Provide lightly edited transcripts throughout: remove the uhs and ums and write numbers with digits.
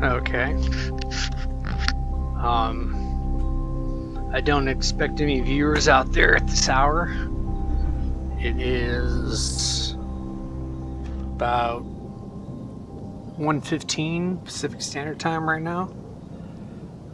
Okay. I don't expect any viewers out there at this hour. It is about 1:15 Pacific Standard Time right now.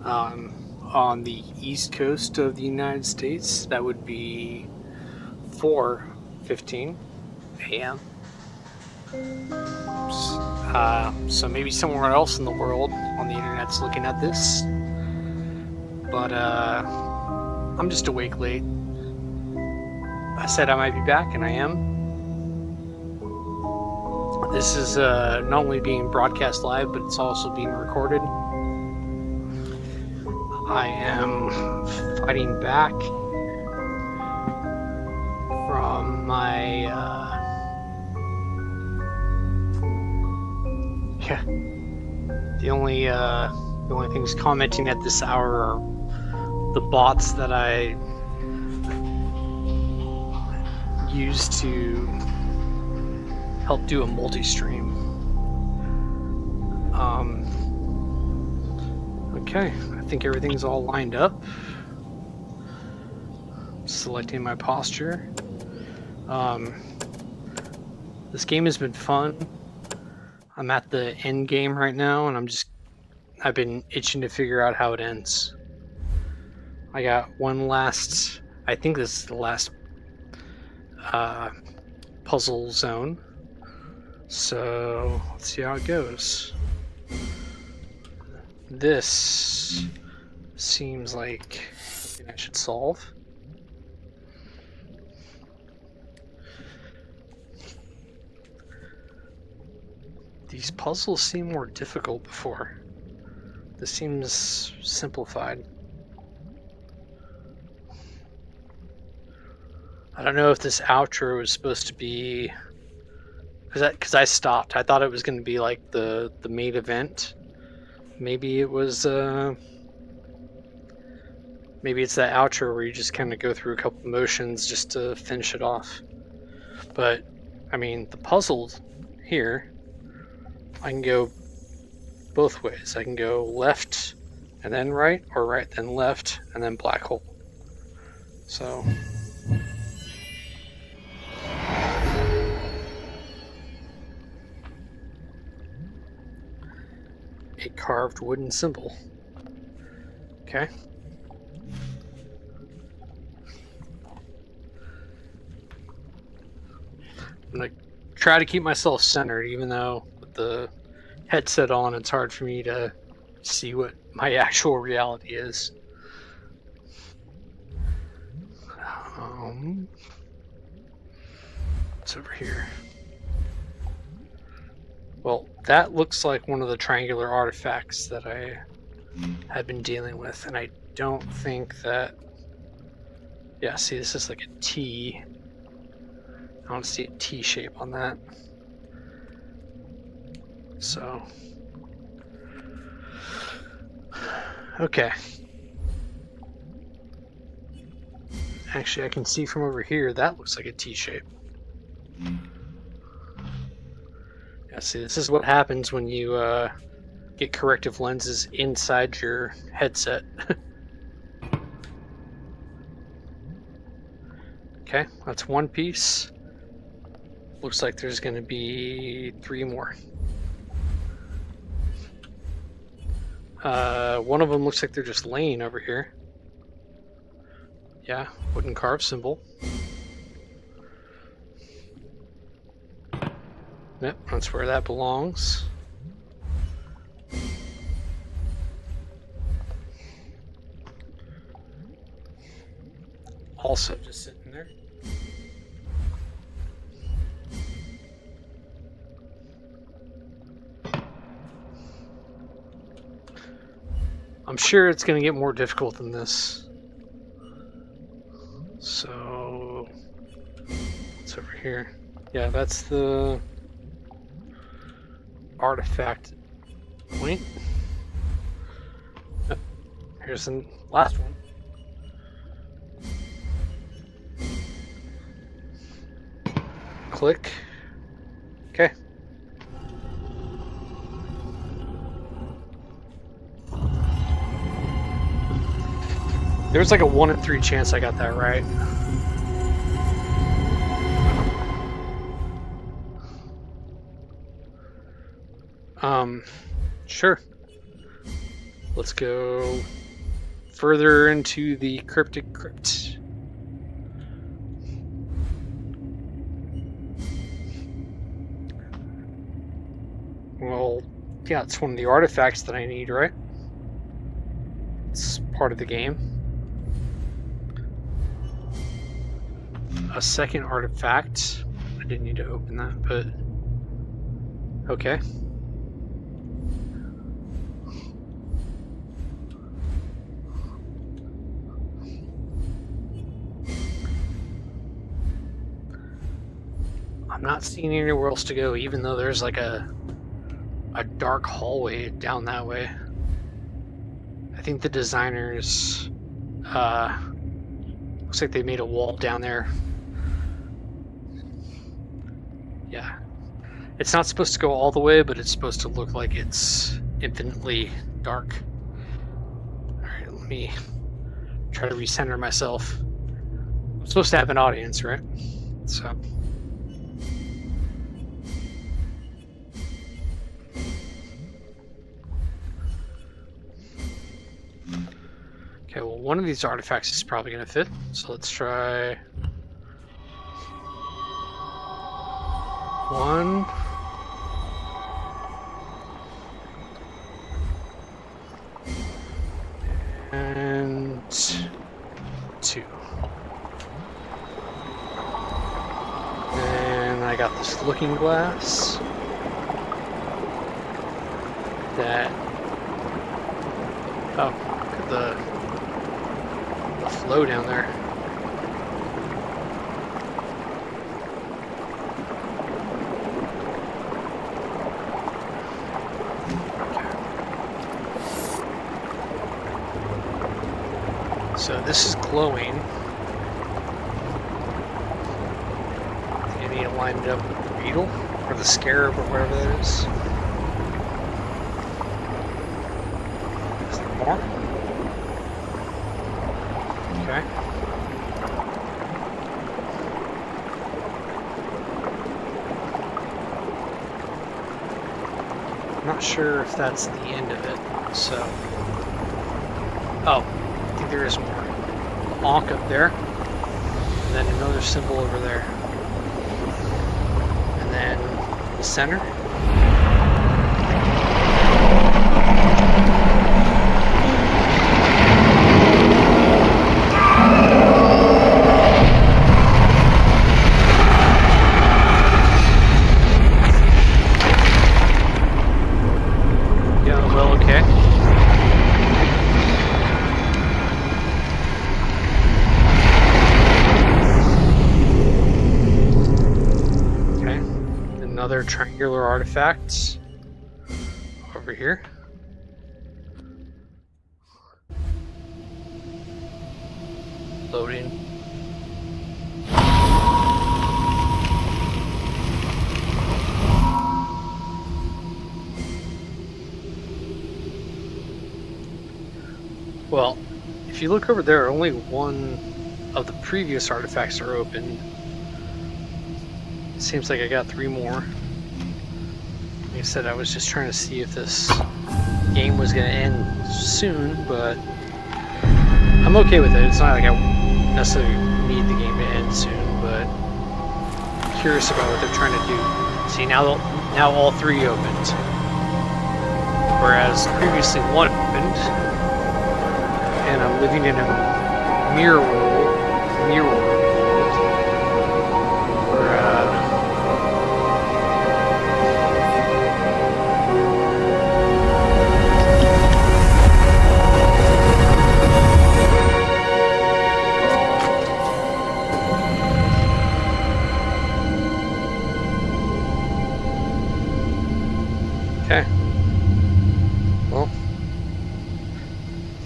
On the east coast of the United States, that would be 4:15 a.m. So maybe somewhere else in the world on the internet's looking at this. But I'm just awake late. I said I might be back, and I am. This is not only being broadcast live, but it's also being recorded. I am fighting back from my the only things commenting at this hour are the bots that I use to help do a multi-stream. Okay, I think everything's all lined up. Selecting my posture. This game has been fun. I'm at the end game right now, and I've been itching to figure out how it ends. I got one last, I think this is the last puzzle zone. So let's see how it goes. This seems like something I should solve. These puzzles seem more difficult before. This seems simplified. I don't know if this outro is supposed to be, because I stopped. I thought it was going to be like the main event. Maybe it was. Maybe it's that outro where you just kind of go through a couple motions just to finish it off. But I mean, the puzzles here, I can go both ways. I can go left and then right, or right then left and then black hole. So. A carved wooden symbol. Okay. I'm gonna try to keep myself centered, even though with the headset on, it's hard for me to see what my actual reality is. What's over here? Well, that looks like one of the triangular artifacts that I had been dealing with, and I don't think that... Yeah, see, this is like a T. I don't see a T shape on that. So... Okay. Actually, I can see from over here, that looks like a T shape. Yeah, see, this is what happens when you get corrective lenses inside your headset. Okay, that's one piece. Looks like there's going to be 3 more. One of them looks like they're just laying over here. Yeah, wooden carved symbol. Yep, that's where that belongs. Also just sitting there. I'm sure it's going to get more difficult than this. So, what's over here? Yeah, that's the artifact point. Oh, here's the last one. Click. Okay. There's like a 1 in 3 chance I got that right. Sure. Let's go further into the cryptic crypt. Well, yeah, it's one of the artifacts that I need, right? It's part of the game. A second artifact. I didn't need to open that, but okay. I'm not seeing anywhere else to go, even though there's like a dark hallway down that way. I think the designers looks like they made a wall down there. Yeah. It's not supposed to go all the way, but it's supposed to look like it's infinitely dark. Alright, let me try to recenter myself. I'm supposed to have an audience, right? So. Okay, well, one of these artifacts is probably going to fit, so let's try 1. And 2. And I got this looking glass that, oh, look at the flow down there. Okay. So this is glowing. I need to line it up with the beetle or the scarab or whatever that is. Is there more? Okay. I'm not sure if that's the end of it, so. Oh, I think there is more. Honk up there, and then another symbol over there. And then the center. Another triangular artifact over here. Loading. Well, if you look over there, only one of the previous artifacts are open. It seems like I got 3 more. Like I said, I was just trying to see if this game was going to end soon, but I'm okay with it. It's not like I necessarily need the game to end soon, but I'm curious about what they're trying to do. See, now all 3 opened, whereas previously 1 opened, and I'm living in a mirror world. Okay. Well,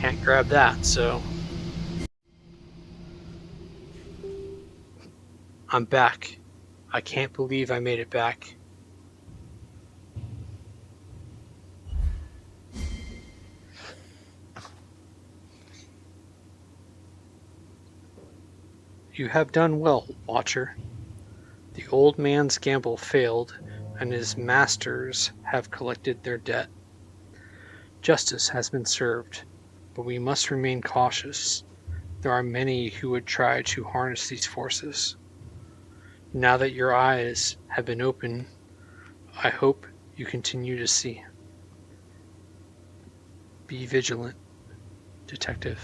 can't grab that, so I'm back. I can't believe I made it back. You have done well, Watcher. The old man's gamble failed, and his masters have collected their debt. Justice has been served, but we must remain cautious. There are many who would try to harness these forces. Now that your eyes have been opened, I hope you continue to see. Be vigilant, Detective.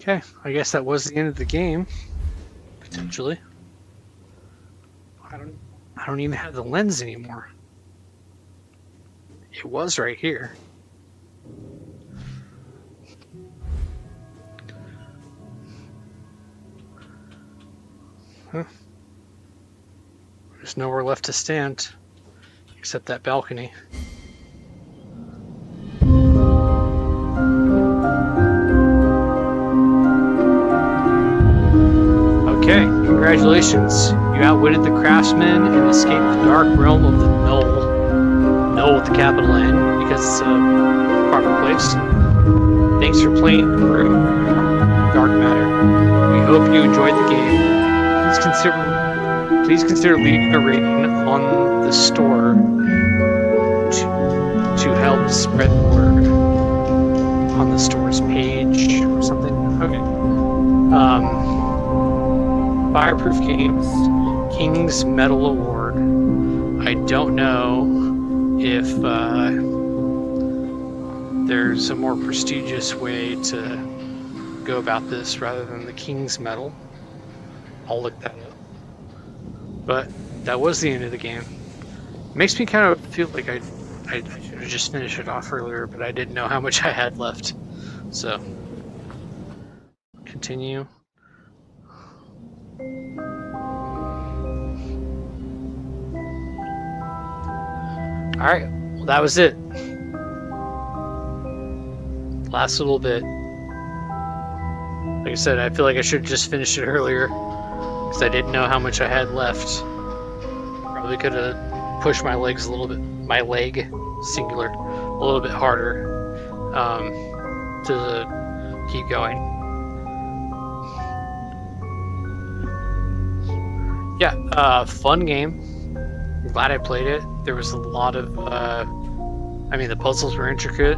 Okay, I guess that was the end of the game, potentially. I don't even have the lens anymore. It was right here. Huh. There's nowhere left to stand except that balcony. Okay, congratulations. You outwitted the craftsman and escaped the dark realm of the Null with the capital N, because it's a proper place. Thanks for playing through Dark Matter. We hope you enjoyed the game. Please consider leaving a rating on the store to help spread the word on the store's page or something. Okay. Fireproof Games King's Medal Award. I don't know if there's a more prestigious way to go about this rather than the King's Medal. I'll look that up. But that was the end of the game. Makes me kind of feel like I should have just finished it off earlier, but I didn't know how much I had left. So, continue. Alright, well that was it. Last little bit. Like I said, I feel like I should have just finished it earlier because I didn't know how much I had left. Probably could have pushed my legs a little bit, my leg, singular, a little bit harder to keep going. Yeah, fun game. I'm glad I played it. There was a lot of, I mean, the puzzles were intricate.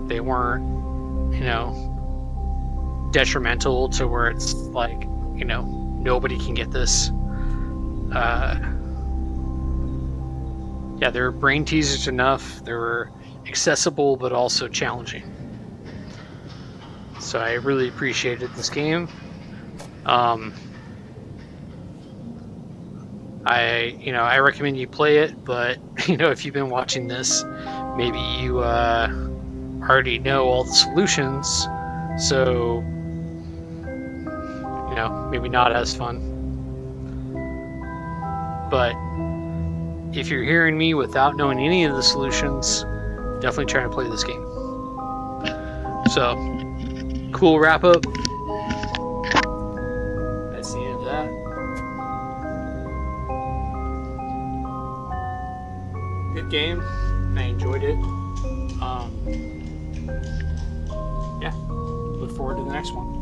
They weren't, you know, detrimental to where it's like, you know, nobody can get this. Yeah, they were brain teasers enough. They were accessible, but also challenging. So I really appreciated this game. I recommend you play it, but if you've been watching this, maybe you already know all the solutions, so maybe not as fun. But if you're hearing me without knowing any of the solutions, definitely try to play this game. So, cool wrap up. That's the end of that. Good game. I enjoyed it. Yeah. Look forward to the next one.